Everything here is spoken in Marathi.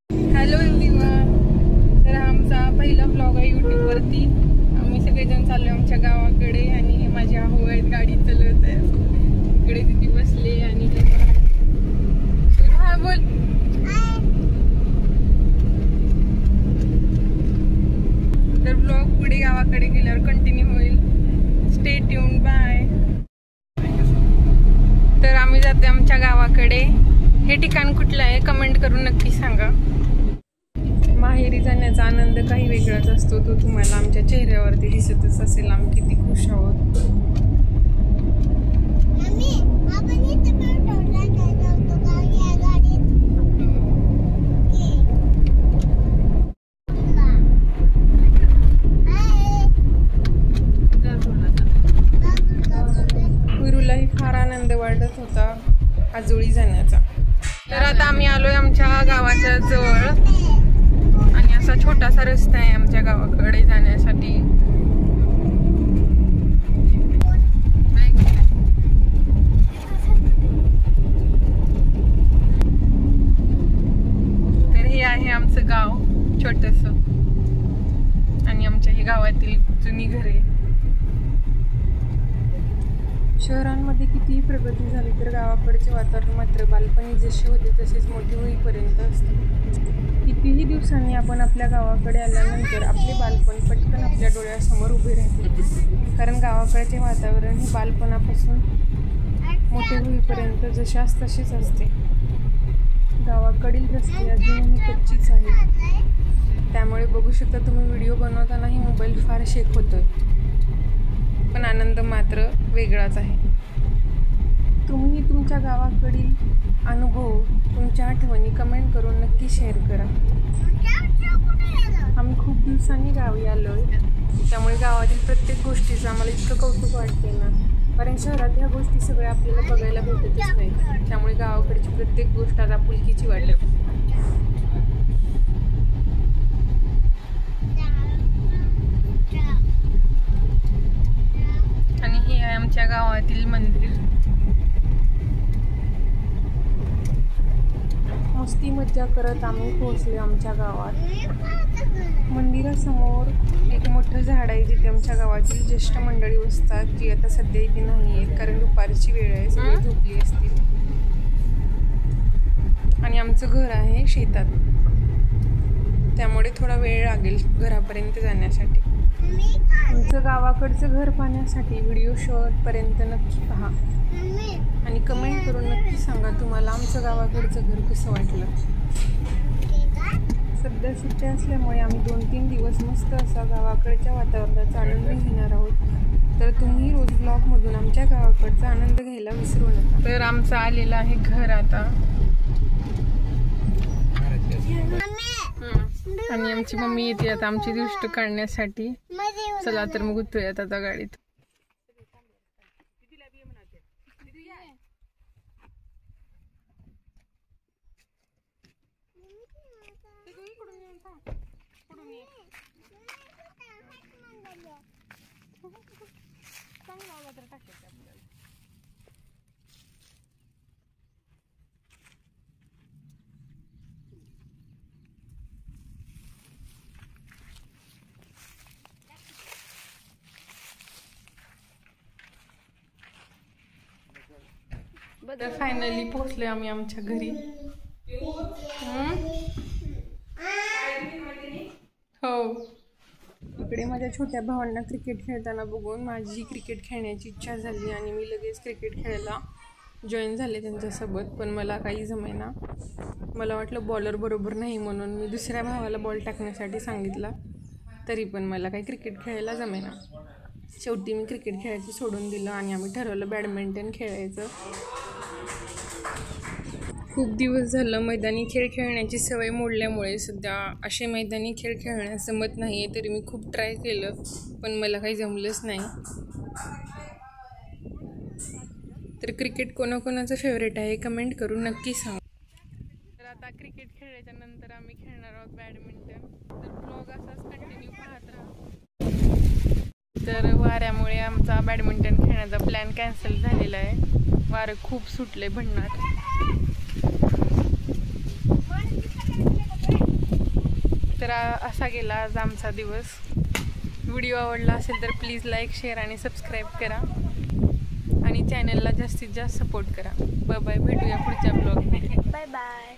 हॅलो एव्हरीवन, तर आमचा पहिला व्लॉग आहे यूट्यूबवरती. आम्ही सगळेजण चाललो आमच्या गावाकडे आणि हे माझे आहो आहेत, गाडी चालवत आहे. इकडे तिथे बसले आणि हा बोल. तर व्लॉग पुढे गावाकडे गेल्यावर कंटिन्यू होईल. Stay tuned, bye. तर आम्ही जाते आमच्या गावाकडे. हे ठिकाण कुठलं आहे कमेंट करून नक्की सांगा. माहेरी जाण्याचा आनंद काही वेगळाच असतो, तो तुम्हाला आमच्या चेहऱ्यावरती दिसतच असेल. आम्ही किती खुश आहोत. विरूलाही फार आनंद वाटत होता आजोळी जाण्याचा. तर आता आम्ही आलोय आमच्या गावाच्या जवळ आणि असा छोटासा रस्ता आहे आमच्या गावाकडे जाण्यासाठी. तर हे आहे आमचं गाव छोटस आणि आमच्या हे गावातील जुनी घरे. शहरांमध्ये कितीही प्रगती झाली तर गावाकडचे वातावरण मात्र बालपणी जसे होते तसेच मोठे होईपर्यंत असते. कितीही दिवसांनी आपण आपल्या गावाकडे आल्यानंतर आपले बालपण पटकन आपल्या डोळ्यासमोर उभे राहते. कारण गावाकडचे वातावरण हे बालपणापासून मोठे होईपर्यंत जशास तसेच असते. गावाकडील रस्ते अजूनही कच्चीच आहेत, त्यामुळे बघू शकता तुम्ही व्हिडिओ बनवतानाही मोबाईल फार शेक होतोय, पण आनंद मात्र वेगळाच आहे. तुम्ही तुमच्या गावाकडील अनुभव, तुमच्या आठवणी कमेंट करून नक्की शेअर करा. आम्ही खूप दिवसांनी गावी आलोय, त्यामुळे गावातील प्रत्येक गोष्टीचं आम्हाला इतकं कौतुक वाटते ना. कारण शहरात ह्या गोष्टी सगळ्या आपल्याला बघायला भेटतच नाही, त्यामुळे गावाकडची प्रत्येक गोष्ट आता पुलकीची वाटते. आणि हे आहे आमच्या गावातील मंदिर. मस्ती मज्जा करत आम्ही पोहोचले आमच्या गावात. मंदिरासमोर एक मोठं झाड आहे जिथे आमच्या गावातील ज्येष्ठ मंडळी बसतात, जी आता सध्या इथे नाही आहेत कारण दुपारची वेळ आहे, सगळी झोपली असतील. आणि आमचं घर आहे शेतात, त्यामुळे थोडा वेळ लागेल घरापर्यंत जाण्यासाठी. आमचं गावाकडचं घर पाहण्यासाठी व्हिडिओ शेवटपर्यंत नक्की पहा आणि कमेंट करून नक्की सांगा तुम्हाला आमचं गावाकडचं घर कसं वाटलं. सध्या सुट्ट्या असल्यामुळे आम्ही 2-3 दिवस मस्त असा गावाकडच्या वातावरणाचा आनंद घेणार आहोत. तर तुम्ही रोज ब्लॉगमधून आमच्या गावाकडचा आनंद घ्यायला विसरू नका. तर आमचं आलेलं आहे घर आता, आणि आमची मम्मी येते आता आमची दृष्ट काढण्यासाठी. चला तर मग उतरूयात आता गाडीत. तर फायनली पोहोचले आम्ही आमच्या घरी. हो, इकडे माझ्या छोट्या भावांना क्रिकेट खेळताना बघून माझी क्रिकेट खेळण्याची इच्छा झाली आणि मी लगेच क्रिकेट खेळायला जॉईन झाले त्यांच्यासोबत. पण मला काही जमेना. मला वाटलं बॉलर बरोबर नाही म्हणून मी दुसऱ्या भावाला बॉल टाकण्यासाठी सांगितला, तरी पण मला काही क्रिकेट खेळायला जमेना. शेवटी मी क्रिकेट खेळायचं सोडून दिलं आणि आम्ही ठरवलं बॅडमिंटन खेळायचं. खूप दिवस झालं मैदानी खेळ खेळण्याची सवय मोडल्यामुळे सध्या असे मैदानी खेळ खेळण्यास जमत नाही आहे. तरी मी खूप ट्राय केलं पण मला काही जमलंच नाही. तर क्रिकेट कोणाकोणाचं फेवरेट आहे कमेंट करून नक्की सांगा. तर आता क्रिकेट खेळल्याच्या नंतर आम्ही खेळणार आहोत बॅडमिंटन. तर ब्लॉग असाच कंटिन्यू पाहत राहा. तर वाऱ्यामुळे आमचा बॅडमिंटन खेळण्याचा प्लॅन कॅन्सल झालेला आहे. वारं खूप सुटले भन्नाट. तर असा गेला आज आमचा दिवस. व्हिडिओ आवडला असेल तर प्लीज लाईक, शेअर आणि सबस्क्राईब करा आणि चॅनलला जास्तीत जास्त सपोर्ट करा. बाय बाय, भेटूया पुढच्या ब्लॉगमध्ये. Bye bye.